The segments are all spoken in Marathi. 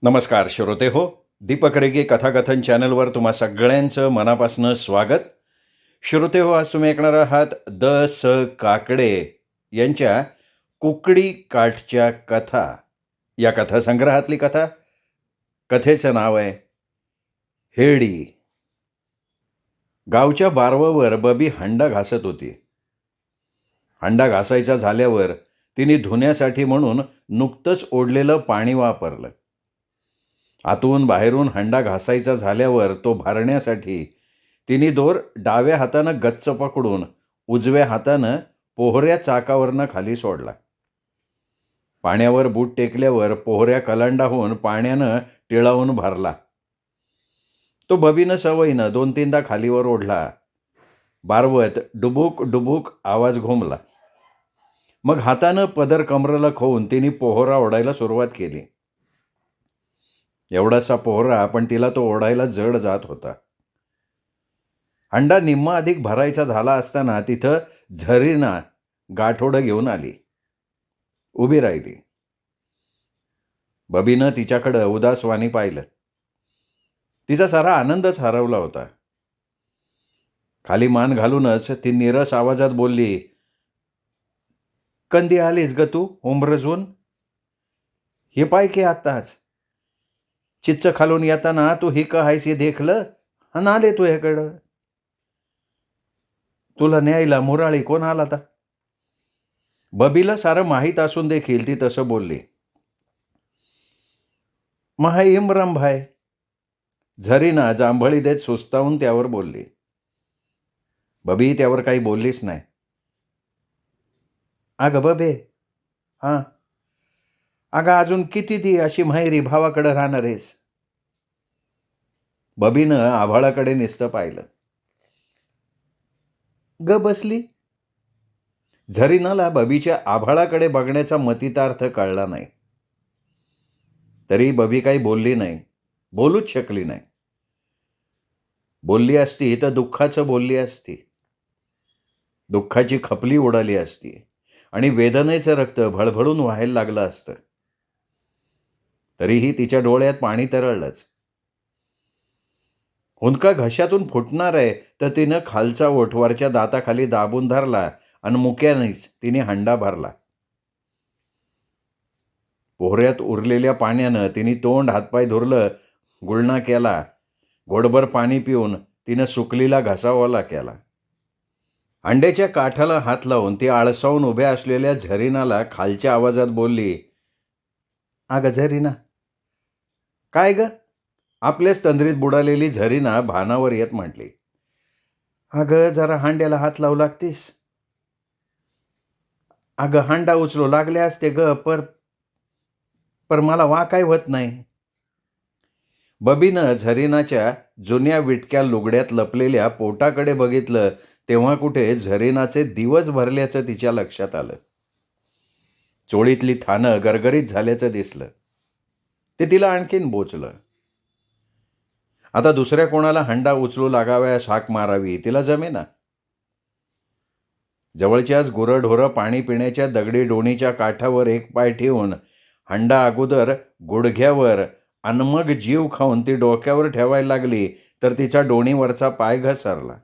नमस्कार श्रोते हो. दीपक रेगे कथाकथन चॅनलवर तुम्हा सगळ्यांचं मनापासून स्वागत. श्रोते हो, आज तुम्ही ऐकणार आहात द.स. काकडे यांच्या कुकडी काठच्या कथा या कथासंग्रहातली कथा. कथेचं नाव आहे हेडी. गावच्या बारवावर बबी हंडा घासत होती. हंडा घासायचा झाल्यावर तिने धुण्यासाठी म्हणून नुकतंच ओढलेलं पाणी वापरलं. आतून बाहेरून हंडा घासायचा झाल्यावर तो भरण्यासाठी तिने दोर डाव्या हातानं गच्च पकडून उजव्या हातानं पोहऱ्या चाकावरनं खाली सोडला. पाण्यावर बूट टेकल्यावर पोहऱ्या कलांडा होऊन पाण्यानं टिळावून भरला. तो बबीनं सवयीनं 2-3दा खालीवर ओढला. बारवत डुबुक डुबुक आवाज घुमला. मग हातानं पदर कमरेला खोवून तिने पोहरा ओढायला सुरुवात केली. एवढासा पोहरा, पण तिला तो ओढायला जड जात होता. हंडा निम्मा अधिक भरायचा झाला असताना तिथं झरीना गाठोडं घेऊन आली. उभी राहिली. बबीनं तिच्याकडं उदासवाणी पाहिलं. तिचा सारा आनंदच हरवला होता. खाली मान घालूनच ती नीरस आवाजात बोलली, "कंदी आलीस ग तू उंबरजून? हे पाय की आत्ताच. चिच्च खालून येताना तू ही हायस हे देखलं आणि आले तू ह्याकडं. तुला न्यायला मुराळी कोण आला आता?" बबीला सारं माहीत असून देखील ती तसं बोलली. "महा इम्रम भाय." झरीना जांभळी देत सुस्तावून त्यावर बोलली. बबी त्यावर काही बोललीच नाही. "अगं बबे, हां, अगं अजून किती ती अशी माहेरी भावाकडं राहणार आहेस?" बबीनं आभाळाकडे नुसतं पाहिलं. ग बसली. झरीनाला बबीच्या आभाळाकडे बघण्याचा मतितार्थ कळला नाही. तरी बबी काही बोलली नाही, बोलूच शकली नाही. बोलली असती तर दुःखाचं बोलली असती. दुःखाची खपली उडाली असती आणि वेदनेचं रक्त भळभळून व्हायला लागलं असतं. तरीही तिच्या डोळ्यात पाणी तरळलंच. हुंदका घशातून फुटणार आहे तर तिनं खालचा ओठ वरच्या दाताखाली दाबून धरला आणि मुक्यानेच तिने हंडा भरला. पोहऱ्यात उरलेल्या पाण्यानं तिने तोंड हातपाय धुरलं, गुळणा केला. घोडभर पाणी पिऊन तिनं सुकलीला घसावाला केला. अंड्याच्या काठाला हात लावून ती आळसावून उभ्या असलेल्या झरीनाला खालच्या आवाजात बोलली, "अगं झरीना." "काय ग?" आपल्याच तंद्रीत बुडालेली झरीना भानावर येत म्हटली, "अगं जरा हांड्याला हात लावू लागतीस." "अगं हांडा उचलू लागले असते ग, पर पर मला काय होत नाही." बबीनं झरीनाच्या जुन्या विटक्या लुगड्यात लपलेल्या पोटाकडे बघितलं तेव्हा कुठे झरीनाचे दिवस भरल्याचं तिच्या लक्षात आलं. चोळीतली थानं गरगरीत झाल्याचं दिसलं. ते तिला आणखीन बोचलं. आता दुसऱ्या कोणाला हंडा उचलू लागाव्यास हाक मारावी तिला जमेना. जवळच्याच गुरंढोरं पाणी पिण्याच्या दगडी डोणीच्या काठावर एक पाय ठेवून हंडा अगोदर गुडघ्यावर आणि मग जीव खाऊन ती डोक्यावर ठेवायला लागली तर तिचा डोणीवरचा पाय घसरला.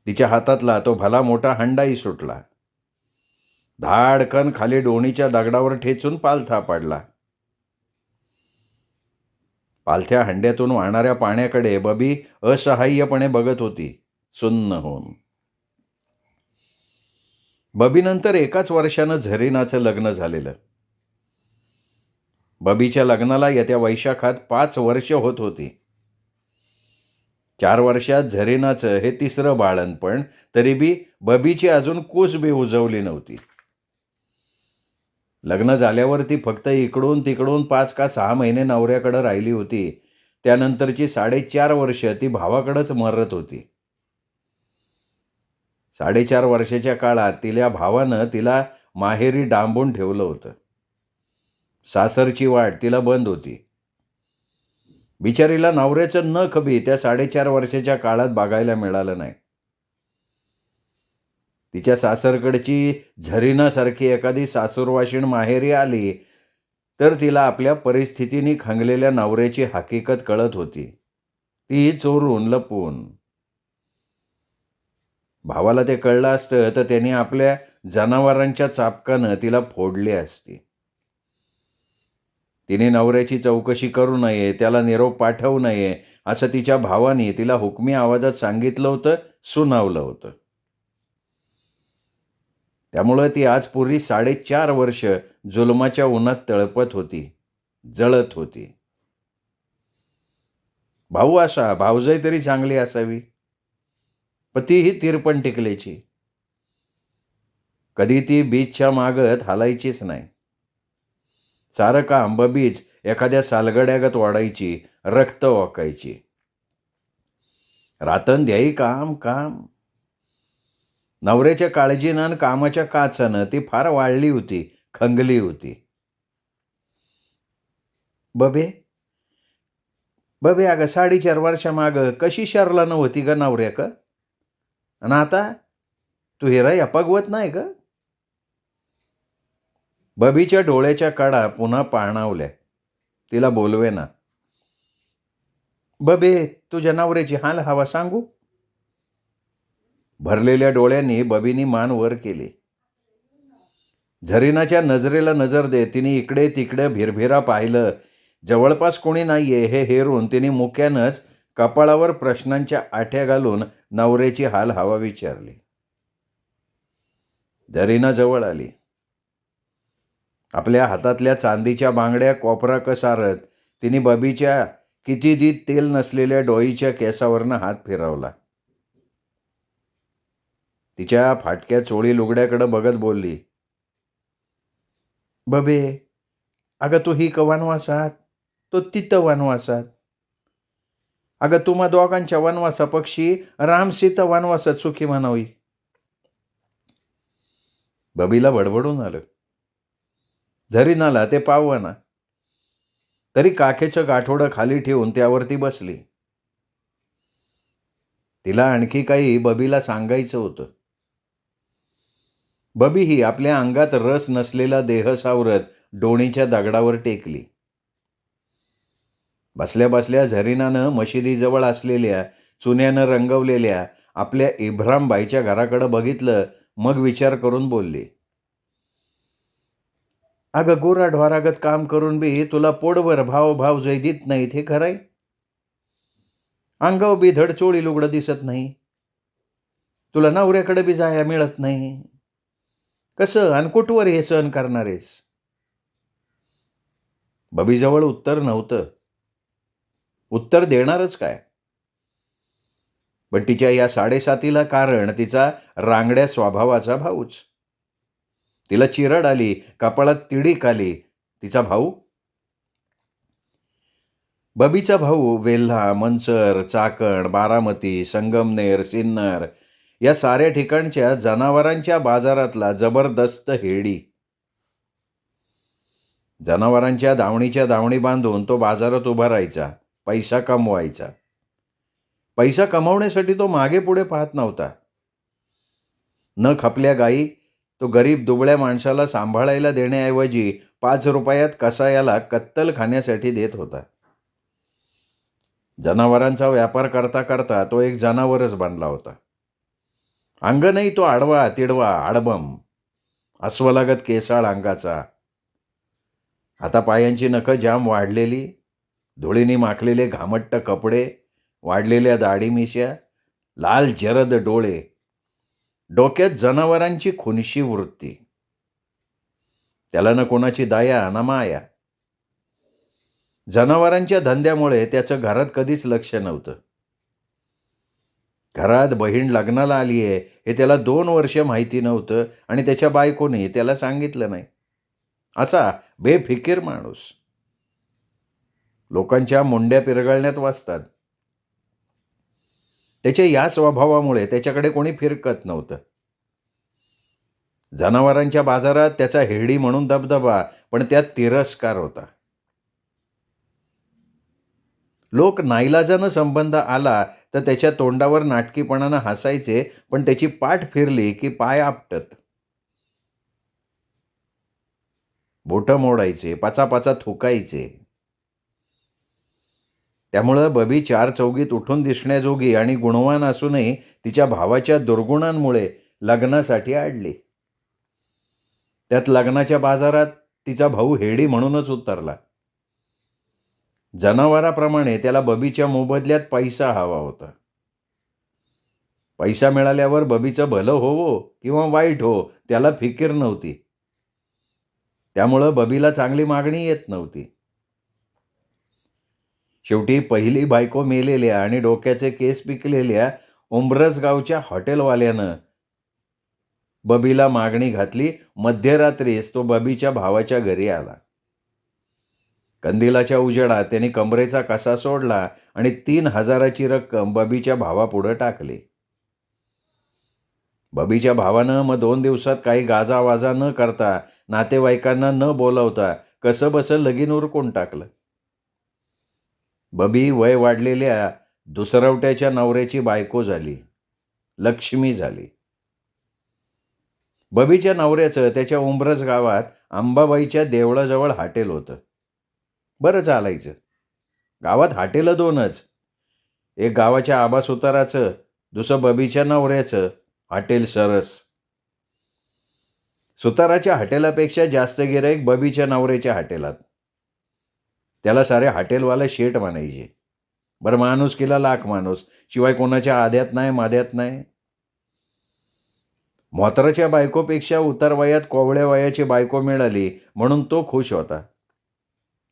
तिच्या हातातला तो भला मोठा हंडाही सुटला. धाडकन खाली डोणीच्या दगडावर ठेचून पालथा पडला. पालथ्या हंड्यातून वाहणाऱ्या पाण्याकडे बबी असहाय्यपणे बघत होती, सुन्न होऊन. बबीनंतर एकाच वर्षानं झरीनाचं लग्न झालेलं. बबीच्या लग्नाला येत्या वैशाखात 5 वर्ष होत होती. 4 वर्षात झरीनाचं हे 3रं बाळंतपण. तरी बी बबीची अजून कूस बी उजवली नव्हती. लग्न झाल्यावर ती फक्त इकडून तिकडून 5 का 6 महिने नवऱ्याकडं राहिली होती. त्यानंतरची 4.5 वर्ष ती भावाकडंच मरत होती. 4.5 वर्षाच्या काळात तिल्या भावानं तिला माहेरी डांबून ठेवलं होतं. सासरची वाट तिला बंद होती. बिचारीला नवऱ्याचं नख बी त्या 4.5 वर्षाच्या काळात बघायला मिळालं नाही. तिच्या सासरकडची झरीनासारखी एखादी सासूरवाशीण माहेरी आली तर तिला आपल्या परिस्थितीने खंगलेल्या नवऱ्याची हकीकत कळत होती, तीही चोरून लपवून. भावाला ते कळलं असतं तर त्याने आपल्या जनावरांच्या चाबकानं तिला फोडली असती. तिने नवऱ्याची चौकशी करू नये, त्याला निरोप पाठवू नये, असं तिच्या भावाने तिला हुकमी आवाजात सांगितलं होतं, सुनावलं होतं. त्यामुळं ती आज पूर्वी 4.5 वर्ष जुलमाच्या उन्हात तळपत होती, जळत होती. भाऊ असा, भावजय तरी चांगली असावी, पण तीही तिरपण टिकल्याची. कधी ती बीचच्या मागत हालायचीच नाही. सारं काम बबीच एखाद्या सालगड्यागत वाढायची, रक्त ओकायची. रातन द्याई काम काम. नवऱ्याच्या काळजीनं आणि कामाच्या काचानं ती फार वाढली होती, खंगली होती. बबे बबे अगं 4.5 वर्षामागं कशी शरला नव्हती ग नवऱ्या का? आणि आता तू हिरा अपगवत नाही का? बबीच्या डोळ्याच्या कडा पुन्हा पाणावल्या. तिला बोलवेना. बबे, तुझ्या नवऱ्याची हाल हवा सांगू? भरलेल्या डोळ्यांनी बबीनी मान वर केली. झरीनाच्या नजरेला नजर देत तिने इकडे तिकडे भिरभिरा पाहिलं. जवळपास कोणी नाहीये हे हेरून तिने मुक्यानंच कपाळावर प्रश्नांच्या आठ्या घालून नवऱ्याची हाल हवा विचारली. झरीना जवळ आली. आपल्या हातातल्या चांदीच्या बांगड्या कोपरा कसारत तिने बबीच्या कितीदी तेल नसलेल्या डोईच्या केसावरनं हात फिरवला. तिच्या फाटक्या चोळी लुगड्याकडे बघत बोलली, बबे अगं तू ही वनवासात, तो तिथं वनवासात. अगं तुम्हा दोघांच्या वनवासापक्षी राम सीता वनवासात सुखी म्हणावी. बबीला बडबडून आलं. झरीनाला ते पावना. तरी काखेचं गाठोडं खाली ठेवून त्यावरती बसली. तिला आणखी काही बबीला सांगायचं होतं. बबी ही आपल्या अंगात रस नसलेला देह सावरत डोणीच्या दगडावर टेकली. बसल्या बसल्या झरीनानं मशिदीजवळ असलेल्या चुन्यानं रंगवलेल्या आपल्या इब्रामबाईच्या घराकडे बघितलं. मग विचार करून बोलली, अगं गोरा ढोरागत काम करून बी तुला पोटभर भाव जय देत नाहीत हे खरंय? अंगाव बी धड चोळी लुगडं दिसत नाही. तुला नवऱ्याकडे बी जाया मिळत नाही. कसं आणि कुठवर हे सहन करणारेस? बबीजवळ उत्तर नव्हतं. उत्तर देणारच काय? पण तिच्या या 7.5ला कारण तिचा रांगड्या स्वभावाचा भाऊच. तिला चिरड आली, कपाळात तिडीक आली. तिचा भाऊ? बबीचा भाऊ वेल्हा, मनसर, चाकण, बारामती, संगमनेर, सिन्नर या साऱ्या ठिकाणच्या जनावरांच्या बाजारातला जबरदस्त हेडी. जनावरांच्या दावणीच्या दावणी बांधून तो बाजारात उभा राहायचा, पैसा कमवायचा. पैसा कमावण्यासाठी तो मागे पुढे पाहत नव्हता. न खपल्या गायी तो गरीब दुबळ्या माणसाला सांभाळायला देण्याऐवजी 5 रुपयात कसायाला कत्तल खाण्यासाठी देत होता. जनावरांचा व्यापार करता करता तो एक जनावरच बनला होता. अंगणही तो आडवा तिडवा आडबम, अस्वलागत केसाळ अंगाचा. आता पायांची नखं जाम वाढलेली, धुळीने माखलेले घामट्ट कपडे, वाढलेल्या दाढी मिश्या, लाल जरद डोळे, डोक्यात जनावरांची खुनशी वृत्ती. त्याला न कोणाची दया ना माया. जनावरांच्या धंद्यामुळे त्याचं घरात कधीच लक्ष नव्हतं. घरात बहीण लग्नाला आली आहे हे त्याला 2 वर्ष माहिती नव्हतं आणि त्याच्या बायकोने त्याला सांगितलं नाही. असा बेफिकीर माणूस. लोकांच्या मुंड्या पिरगळण्यात वाचतात. त्याच्या या स्वभावामुळे त्याच्याकडे कोणी फिरकत नव्हतं. जनावरांच्या बाजारात त्याचा हेडी म्हणून दबदबा, पण त्यात तिरस्कार होता. लोक नाईलाजानं संबंध आला तर त्याच्या तोंडावर नाटकीपणानं हसायचे, पण त्याची पाठ फिरली की पाय आपटत. बोटं मोडायचे, पाचा थुकायचे. त्यामुळं बबी चार चौघीत उठून दिसण्याजोगी आणि गुणवान असूनही तिच्या भावाच्या दुर्गुणांमुळे लग्नासाठी अडली. त्यात लग्नाच्या बाजारात तिचा भाऊ हेडी म्हणूनच उतरला. जनावराप्रमाणे त्याला बबीच्या मोबदल्यात पैसा हवा होता. पैसा मिळाल्यावर बबीचं भलं होवो किंवा वाईट हो त्याला फिकीर नव्हती. त्यामुळं बबीला चांगली मागणी येत नव्हती. शेवटी पहिली बायको मेलेल्या आणि डोक्याचे केस पिकलेल्या उंब्रजगावच्या हॉटेलवाल्यानं बबीला मागणी घातली. मध्यरात्रीच तो बबीच्या भावाच्या घरी आला. कंदिलाच्या उजेडात त्यांनी कमरेचा कसा सोडला आणि 3,000ची रक्कम बबीच्या भावापुढं टाकली. बबीच्या भावानं मग 2 दिवसात काही गाजावाजा न करता, नातेवाईकांना न बोलावता कसं बसं लगीन उरकून टाकलं. बबी वय वाढलेल्या दुसरवट्याच्या नवऱ्याची बायको झाली, लक्ष्मी झाली. बबीच्या नवऱ्याचं त्याच्या उंब्रज गावात अंबाबाईच्या देवळाजवळ हॉटेल होतं. बरं चालायचं. गावात हॉटेलं 2च. एक गावाच्या आबा सुताराचं, दुसरं बबीच्या नवऱ्याचं हॉटेल सरस. सुताराच्या हॉटेलापेक्षा जास्त गिऱ्हाईक बबीच्या नवऱ्याच्या हॉटेलात. त्याला सारे हॉटेलवाले शेठ म्हणायचे. बरं माणूस लाख माणूस, शिवाय कोणाच्या आद्यात नाही माद्यात नाही. म्हाताराच्या बायकोपेक्षा उतार वयात कोवळ्या वयाची बायको मिळाली म्हणून तो खुश होता.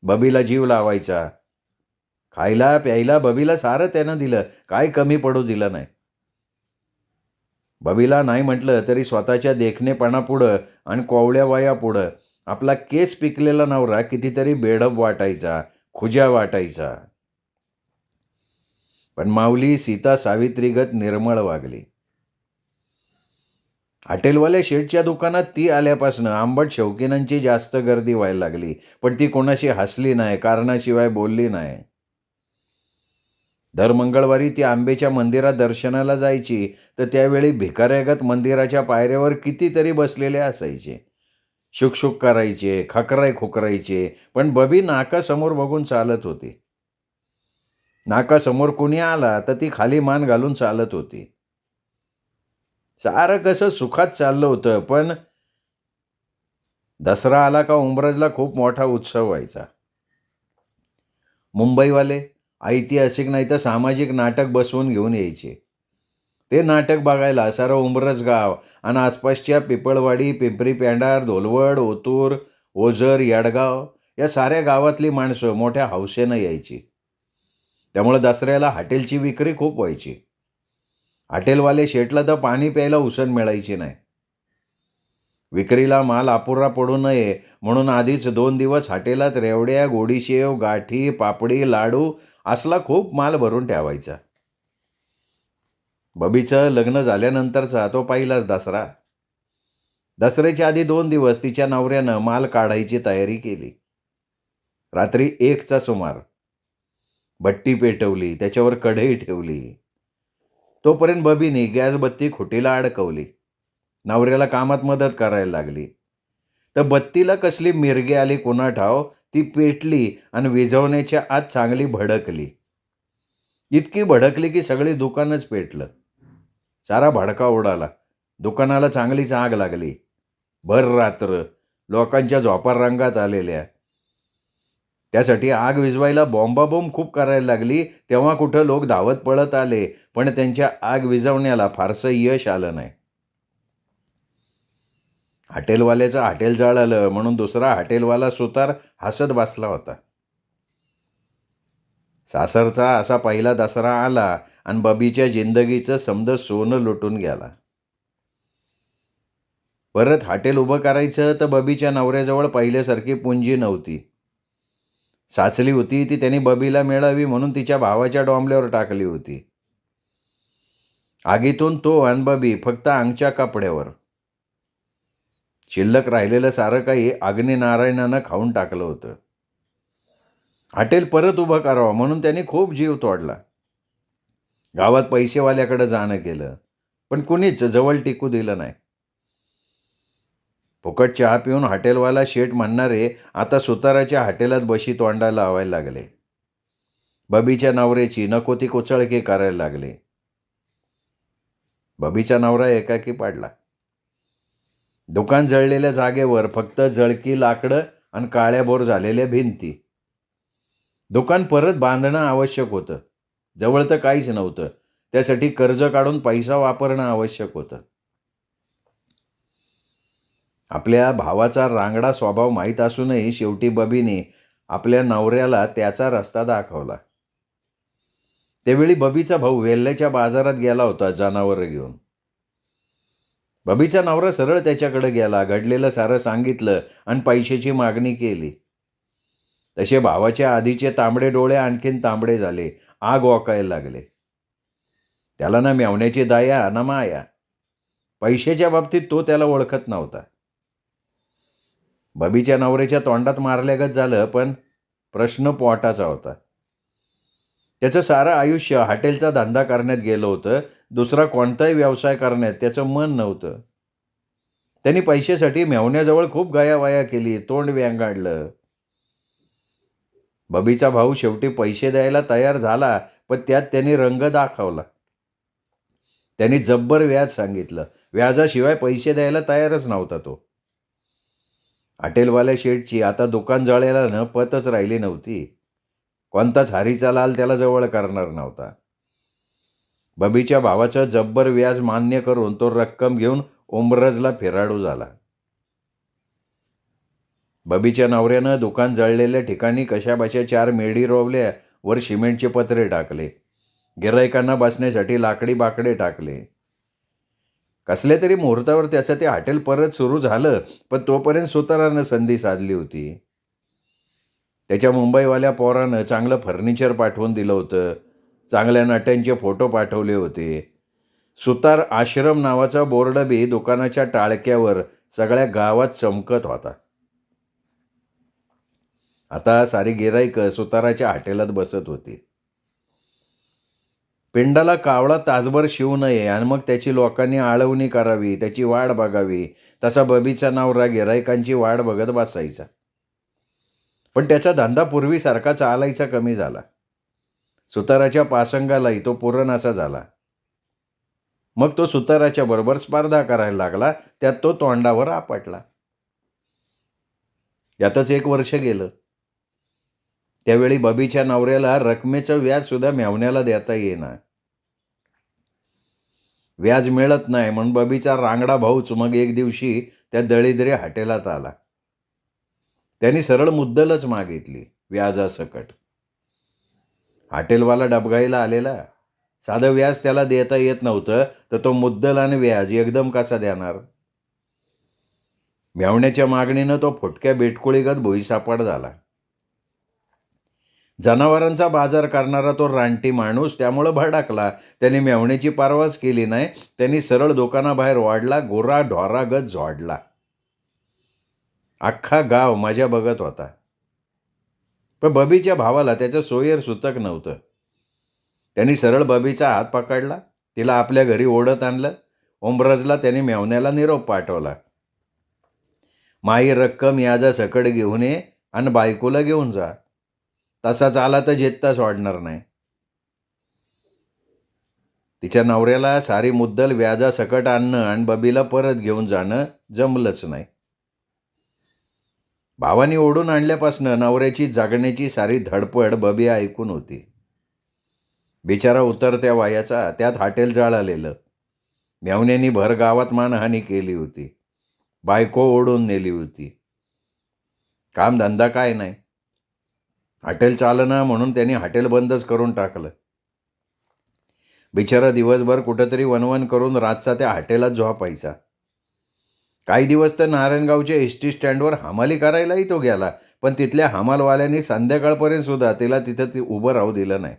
बबीला जीव लावायचा. खायला प्यायला बबीला सारं त्यानं दिलं, काय कमी पडू दिलं नाही. बबीला नाही म्हटलं तरी स्वतःच्या देखणेपणापुढं आणि कोवळ्या वयापुढं आपला केस पिकलेला नवरा कितीतरी बेढप वाटायचा, खुजा वाटायचा. पण माऊली सीता सावित्रीगत निर्मळ वागली. हॉटेलवाल्या शेठच्या दुकानात ती आल्यापासून आंबट शौकीनांची जास्त गर्दी व्हायला लागली. पण ती कोणाशी हसली नाही, कारणाशिवाय बोलली नाही. दर मंगळवारी ती आंबेच्या मंदिरात दर्शनाला जायची, तर त्यावेळी भिकाऱ्यागत मंदिराच्या पायऱ्यावर कितीतरी बसलेले असायचे. शुकशुक करायचे, खकराय खुकरायचे, पण बबी नाकासमोर बघून चालत होती. नाकासमोर कुणी आला तर ती खाली मान घालून चालत होती. सारं कसं सुखात चाललं होतं. पण दसरा आला का उंब्रजला खूप मोठा उत्सव व्हायचा. मुंबईवाले ऐतिहासिक नाही तर सामाजिक नाटक बसवून घेऊन यायचे. ते नाटक बघायला सारं उंब्रज गाव आणि आसपासच्या पिपळवाडी, पिंपरी पेंडार, धोलवड, ओतूर, ओझर, येडगाव या साऱ्या गावातली माणसं मोठ्या हौसेनं यायची. त्यामुळं दसऱ्याला हॉटेलची विक्री खूप व्हायची. हॉटेलवाले शेटला तर पाणी प्यायला उसण मिळायची नाही. विक्रीला माल अपुरा पडू नये म्हणून आधीच 2 दिवस हॉटेलात रेवड्या, गोडीशेव, गाठी, पापडी, लाडू असला खूप माल भरून ठेवायचा. बबीचं लग्न झाल्यानंतरचा तो पहिलाच दसरा. दसऱ्याच्या आधी 2 दिवस तिच्या नवऱ्यानं माल काढायची तयारी केली. रात्री 1चा सुमार भट्टी पेटवली, त्याच्यावर कढई ठेवली. तोपर्यंत बबीने गॅस बत्ती खुटीला अडकवली. नवऱ्याला कामात मदत करायला लागली. तर बत्तीला कसली मिरगी आली कुणा ठाव, ती पेटली आणि विझवण्याच्या आत चांगली भडकली. इतकी भडकली की सगळी दुकानच पेटलं. सारा भडका उडाला. दुकानाला चांगलीच आग लागली. भर रात्र लोकांच्या झोपा रंगात आलेल्या. त्यासाठी आग विझवायला बॉम्बाबॉम्ब खूप करायला लागली. तेव्हा कुठं लोक धावत पळत आले, पण त्यांच्या आग विझवण्याला फारसं यश आलं नाही. हॉटेलवाल्याचं हॉटेल जळालं म्हणून दुसरा हॉटेलवाला सुतार हसत बसला होता. सासरचा असा पहिला दसरा आला आणि बबीच्या जिंदगीचं समद सोनं लुटून गेला. परत हॉटेल उभं करायचं तर बबीच्या नवऱ्याजवळ पहिल्यासारखी पुंजी नव्हती. साचली होती ती त्यांनी बबीला मिळावी म्हणून तिच्या भावाच्या डोंबल्यावर टाकली होती. आगीतून तो आणि बबी फक्त अंगच्या कपड्यावर. शिल्लक राहिलेलं सारं काही अग्निनारायणानं खाऊन टाकलं होतं. हॉटेल परत उभं करावं म्हणून त्यांनी खूप जीव तोडला. गावात पैसेवाल्याकडे जाणं केलं, पण कुणीच जवळ टिकू दिलं नाही. फुकट चहा पिऊन हॉटेलवाला शेठ म्हणणारे आता सुताराच्या हॉटेलात बशी तोंडाला लावायला लागले. बबीच्या नवऱ्याची नको ती कुचळके करायला लागले. बबीचा नवरा एकाकी पाडला. दुकान जळलेल्या जागेवर फक्त जळकी लाकडं आणि काळ्याभोर झालेल्या भिंती. दुकान परत बांधणं आवश्यक होतं. जवळ तर काहीच नव्हतं. त्यासाठी कर्ज काढून पैसा वापरणं आवश्यक होतं. आपल्या भावाचा रांगडा स्वभाव माहीत असूनही शेवटी बबीने आपल्या नवऱ्याला त्याचा रस्ता दाखवला. त्यावेळी बबीचा भाऊ वेल्ल्याच्या बाजारात गेला होता जनावरं घेऊन. बबीचा नवरा सरळ त्याच्याकडे गेला, घडलेलं सारं सांगितलं आणि पैशाची मागणी केली. तसे भावाच्या आधीचे तांबडे डोळे आणखीन तांबडे झाले, आग ओकायला लागले. त्याला ना मेवण्याची दया ना माया. पैशाच्या बाबतीत तो त्याला ओळखत नव्हता. बबीच्या नवऱ्याच्या तोंडात मारल्यागत झालं, पण प्रश्न पोटाचा होता. त्याचं सारं आयुष्य हॉटेलचा धंदा करण्यात गेलं होतं. दुसरा कोणताही व्यवसाय करण्यात त्याचं मन नव्हतं. त्यांनी पैशासाठी मेवण्याजवळ खूप गयावया केली, तोंड व्यंगाडलं. बबीचा भाऊ शेवटी पैसे द्यायला तयार झाला, पण त्यात त्यांनी रंग दाखवला. त्यांनी जब्बर व्याज सांगितलं. व्याजाशिवाय पैसे द्यायला तयारच नव्हता तो. हॉटेलवाल्या शेठची आता दुकान जळायला न पतच राहिली नव्हती. कोणताच हरीचा लाल त्याला जवळ करणार नव्हता. बबीच्या भावाचं जब्बर व्याज मान्य करून तो रक्कम घेऊन उमरजला फिराडू झाला. बबीच्या नवऱ्यानं दुकान जळलेल्या ठिकाणी कशाबशा 4 मेढी रोवल्या, वर सिमेंटचे पत्रे टाकले. गिरायकांना बसण्यासाठी लाकडी बाकडे टाकले. कसल्या तरी मुहूर्तावर त्याचं ते हॉटेल परत सुरू झालं, पण तोपर्यंत सुतारानं संधी साधली होती. त्याच्या मुंबईवाल्या पोरानं चांगलं फर्निचर पाठवून दिलं होतं. चांगल्या नट्यांचे फोटो पाठवले होते. सुतार आश्रम नावाचा बोर्ड बी दुकानाच्या टाळक्यावर सगळ्या गावात चमकत होता. आता सारी गिराईकं सुताराच्या हॉटेलात बसत होती. पिंडाला कावळा तासभर शिवू नये आणि मग त्याची लोकांनी आळवणी करावी, त्याची वाट बघावी, तसा बबीचा नवरा गिराईकांची वाट बघत बसायचा. पण त्याचा धंदा पूर्वीसारखा चालायचा कमी झाला. सुताराच्या पासंगालाही तो पुरणासा झाला. मग तो सुताराच्या बरोबर स्पर्धा करायला लागला. त्यात तो तोंडावर आपटला. यातच 1 वर्ष गेलं. त्यावेळी बबीच्या नवऱ्याला रकमेचं व्याज सुद्धा मेवण्याला देता येईना. व्याज मिळत नाही म्हणून बबीचा रांगडा भाऊच मग एक दिवशी त्या दळीद्रे हॉटेलात आला. त्यांनी सरळ मुद्दलच मागितली, व्याजासकट. हॉटेलवाला डबघाईला आलेला. साधं व्याज त्याला देता येत नव्हतं, तर तो मुद्दल आणि व्याज एकदम कसा देणार? मेवण्याच्या मागणीनं तो फुटक्या बेटकुळीगत भुईसापाट झाला. जनावरांचा बाजार करणारा तो रानटी माणूस त्यामुळं भडकला. त्याने मेवण्याची परवाच केली नाही. त्यांनी सरळ दुकानाबाहेर वाढला, गोरा ढोरागत झोडला. अख्खा गाव मजा बघत होता. पण बबीच्या भावाला त्याचं सोयर सुतक नव्हतं. त्यांनी सरळ बबीचा हात पकडला, तिला आपल्या घरी ओढत आणलं. उमरजला त्यांनी मेवण्याला निरोप पाठवला, माई रक्कम याजा सकड घेऊन ये आणि बायकोला घेऊन जा. तसाच आला तर जेत्ता सोडणार नाही. तिच्या नवऱ्याला सारी मुद्दल व्याजासकट आणणं आणि बबीला परत घेऊन जाणं जमलंच नाही. भावानी ओढून आणल्यापासनं नवऱ्याची जगण्याची सारी धडपड बबी ऐकून होती. बिचारा उतरत्या वयाचा, त्यात हॉटेल जळालेलं. मेवण्यानी भर गावात मानहानी केली होती. बायको ओढून नेली होती. कामधंदा काय नाही. हॉटेल चालना म्हणून त्यांनी हॉटेल बंदच करून टाकलं. बिचारा दिवसभर कुठंतरी वनवन करून रातचा त्या हॉटेलात झोपायचा. काही दिवस तर नारायणगावच्या एस टी स्टँडवर हमाली करायलाही तो गेला, पण तिथल्या हमालवाल्यांनी संध्याकाळपर्यंत सुद्धा तिला तिथं उभं राहू दिलं नाही.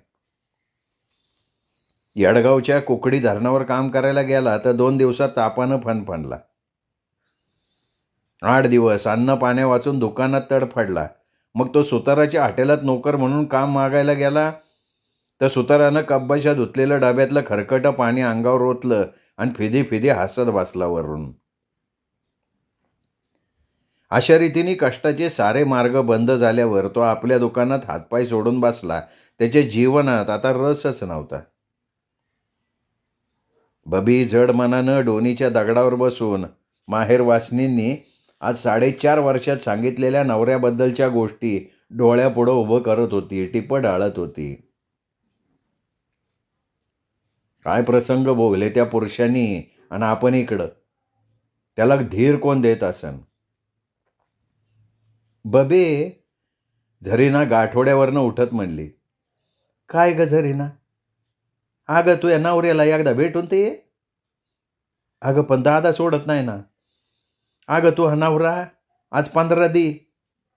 येडगावच्या कुकडी धरणावर काम करायला गेला तर 2 दिवसात तापानं फणफणला. 8 दिवस अन्न पाण्या वाचून दुकानात तडफडला. मग तो सुताराच्या हॉटेलात नोकर म्हणून काम मागायला गेला तर सुतारानं कब्बाशा धुतलेलं डब्यातलं खरकटं पाणी अंगावर ओतलं आणि फिदी फिदी हसत बसला वरून. अशा रीतीने कष्टाचे सारे मार्ग बंद झाल्यावर तो आपल्या दुकानात हातपाय सोडून बसला. त्याच्या जीवनात आता रसच नव्हता. बबी जड मनानं डोनीच्या दगडावर बसून माहेर वासनींनी आज 4.5 वर्षात सांगितलेल्या नवऱ्याबद्दलच्या गोष्टी डोळ्यापुढं उभं करत होती, टिपं ढाळत होती. काय प्रसंग भोगले त्या पुरुषांनी आणि आपण इकडं. त्याला धीर कोण देत असन? बबे, झरीना गाठोड्यावरनं उठत म्हणली. काय ग झरीना? अगं तू या नवऱ्याला एकदा भेटून ते ये. अगं पण दादा सोडत नाही ना. अगं तू हा नवरा आज 15 दी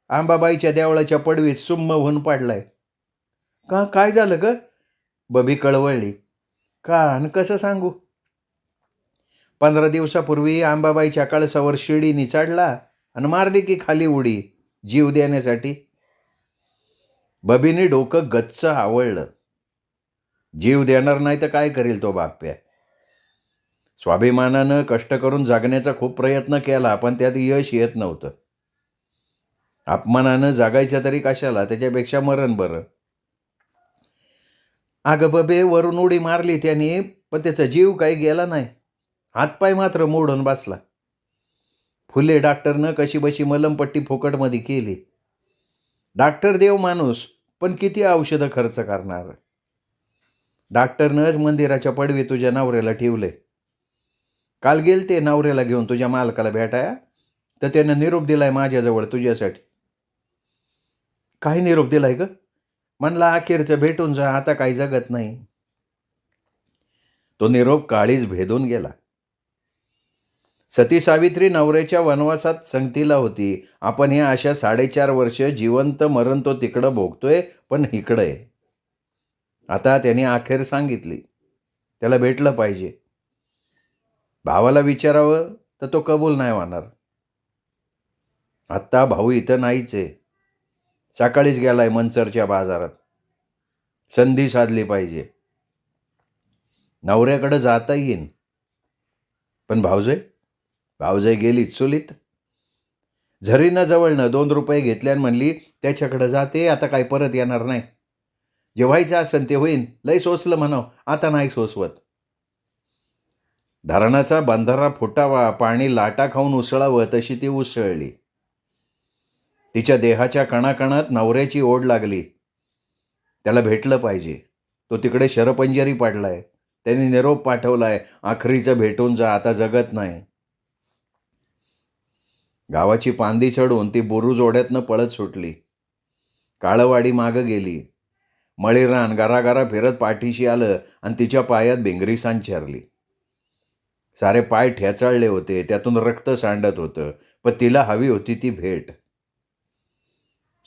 आंबाबाईच्या देवळाच्या पडवीत सुम्म होऊन पडलाय. का काय झालं ग? बबी कळवळली. का आणि कसं सांगू? 15 दिवसापूर्वी आंबाबाईच्या कळसावर शिडीनी चढला आणि मारली की खाली उडी जीव देण्यासाठी. बबीने डोकं गच्च आवळलं. जीव देणार नाही तर काय करील तो बाप्या? स्वाभिमानानं कष्ट करून जगण्याचा खूप प्रयत्न केला, पण त्यात यश येत नव्हतं. अपमानानं जगायचं तरी कशाला, त्याच्यापेक्षा मरण बरं. अगं बबे, वरून उडी मारली त्याने, पण त्याचा जीव काही गेला नाही. हातपाय मात्र मोडून बसला. फुले डॉक्टरनं कशी बशी मलमपट्टी फुकटमध्ये केली. डॉक्टर देव माणूस, पण किती औषधं खर्च करणार? डॉक्टरनंच मंदिराच्या पडवी तुझ्या नवऱ्याला ठेवले. काल गेलते नवऱ्याला घेऊन तुझ्या मालकाला भेटाया, तर त्यानं निरोप दिलाय माझ्याजवळ तुझ्यासाठी. काय निरोप दिलाय ग? म्हणला अखेरचं भेटून जा, आता काही जगत नाही. तो निरोप काळीच भेदून गेला. सती सावित्री नवऱ्याच्या वनवासात संगतीला होती. आपण या अशा 4.5 वर्ष जिवंत मरण तो तिकडं भोगतोय, पण इकडं आहे. आता त्याने अखेर सांगितली. त्याला भेटलं पाहिजे. भावाला विचारावं तर तो कबूल नाही होणार. आत्ता भाऊ इथं नाहीच आहे. सकाळीच गेलाय मंचरच्या बाजारात. संधी साधली पाहिजे. नवऱ्याकडे जाता येईन, पण भावजय गेली चुलीत. झरीनं जवळनं 2 रुपये घेतल्यान म्हणली त्याच्याकडे जाते, आता काय परत येणार नाही. जे व्हायचं असेल ते होईन, लय सोसलं म्हणाव, आता नाही सोसवत. धरणाचा बंधारा फुटावा, पाणी लाटा खाऊन उसळावं, तशी ती उसळली. तिच्या देहाच्या कणाकणात नवऱ्याची ओढ लागली. त्याला भेटलं पाहिजे. तो तिकडे शरपंजरी पडलाय. त्यांनी निरोप पाठवलाय, आखरीचं भेटून जा, आता जगत नाही. गावाची पांदी चढून ती बुरुज ओढ्यातनं पळत सुटली. काळवाडी मागं गेली. मळीरान गरागरा फिरत पाठीशी आलं आणि तिच्या पायात भिंगरी सांचरली. सारे पाय ठेचाळले होते, त्यातून रक्त सांडत होतं, पण तिला हवी होती ती भेट.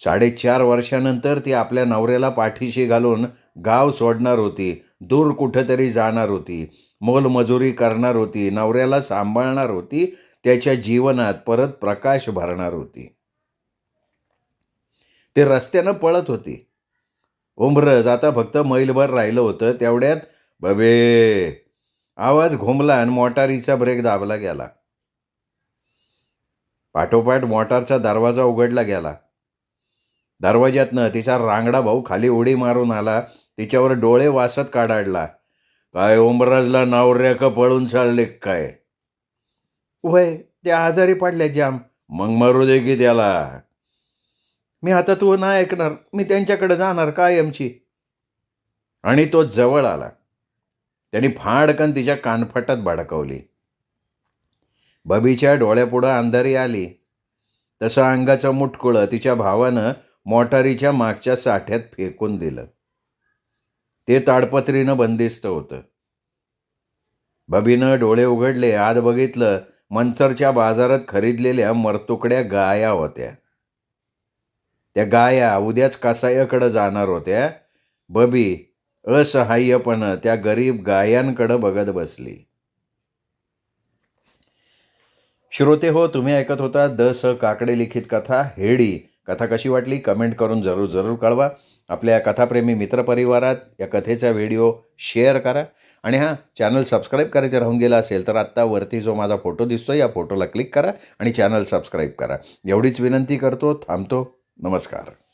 4.5 वर्षानंतर ती आपल्या नवऱ्याला पाठीशी घालून गाव सोडणार होती, दूर कुठेतरी जाणार होती, मोलमजुरी करणार होती, नवऱ्याला सांभाळणार होती, त्याच्या जीवनात परत प्रकाश भरणार होती. ते रस्त्यानं पळत होती. उंबरज आता फक्त मैलभर राहिलं होतं. तेवढ्यात बबे आवाज घुमला आणि मोटारीचा ब्रेक दाबला गेला. पाठोपाठ मोटारचा दरवाजा उघडला गेला. दरवाज्यातनं तिचा रांगडा भाऊ खाली उडी मारून आला. तिच्यावर डोळे वासत काढाडला. काय उंबराजला नवऱ्याक पळून चालले काय? वय, त्या आजारी पडल्या जाम. मग मरू दे की त्याला. मी आता तू नाही ऐकणार, मी त्यांच्याकडे जाणार कायमची. आणि तो जवळ आला. त्यांनी फाडकन तिच्या कानफटात भडकवली. बबीच्या डोळ्यापुढं अंधारी आली. तसं अंगाचं मुटकुळं तिच्या भावानं मोटारीच्या मागच्या साठ्यात फेकून दिलं. ते ताडपत्रीनं बंदिस्त होतं. बबीनं डोळे उघडले. आत बघितलं, मंचरच्या बाजारात खरीदलेल्या मरतुकड्या गाया होत्या. त्या गाया उद्याच कसायाकडे जाणार होत्या. बबी असहाय्यपणं त्या गरीब गायांकडे बघत बसली. श्रोते हो, तुम्ही ऐकत होता द स काकडे लिखित कथा हेडी. कथा कशी वाटली कमेंट करून जरूर कळवा. आपल्या कथाप्रेमी मित्रपरिवारात या कथेचा व्हिडिओ शेअर करा आणि हां, चॅनल सबस्क्राईब करायचं राहून गेलं असेल तर आत्ता वरती जो माझा फोटो दिसतो या फोटोला क्लिक करा आणि चॅनल सबस्क्राईब करा. एवढीच विनंती करतो. थांबतो. नमस्कार.